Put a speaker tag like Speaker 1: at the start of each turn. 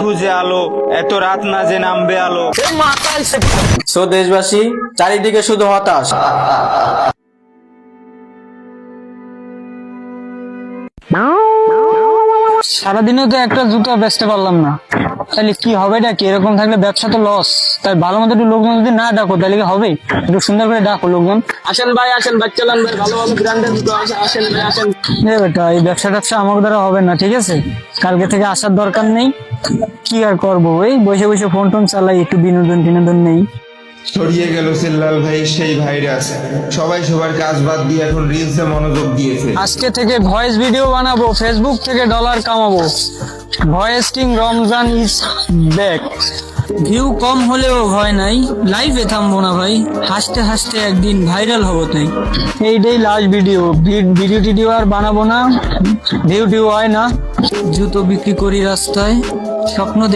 Speaker 1: বুঝে আলো, এত রাত না যে নামবে আলো।
Speaker 2: সো দেশবাসী, চারিদিকে শুধু হতাশ।
Speaker 3: সারাদিনে তো একটা জুতো বেচতে পারলাম না, তাহলে কি হবে? কি এরকম থাকলে ব্যবসা তো লস। তাই ভালো মতো একটু লোকজন যদি না ডাকো তাহলে কি হবে? একটু সুন্দর করে ডাকো লোকজন।
Speaker 2: আসেন ভাই, আসেন বাইক চালান ভাই, ভালো ভালো ব্র্যান্ডের জুতো আছে, আসেন ভাই আসেন।
Speaker 3: বেটা, এই ব্যবসা ট্যাবসা আমার দ্বারা হবে না, ঠিক আছে? কালকে থেকে আসার দরকার নেই। কি আর করবো, এই বসে বসে ফোন টোন চালাই, একটু বিনোদন নেই।
Speaker 1: ছড়িয়ে গেল সেল্লাল ভাইয়ের সেই ভাইরাস। সবাই সবার কাজ বাদ দিয়ে এখন রিলসে মনোযোগ দিয়েছে।
Speaker 3: আজকে থেকে ভয়েস ভিডিও বানাবো, ফেসবুক থেকে ডলার কামাবো। Voice king Ramzan is back. View কম হলেও ভয় নাই, লাইভে থামবো না ভাই, হাসতে হাসতে একদিন ভাইরাল হবো তাই। এইটাই লাস্ট ভিডিও টিডিও আর বানাবো না, ভিউ টিউ হয় না। জুতো বিক্রি করি রাস্তায়, স্বপ্ন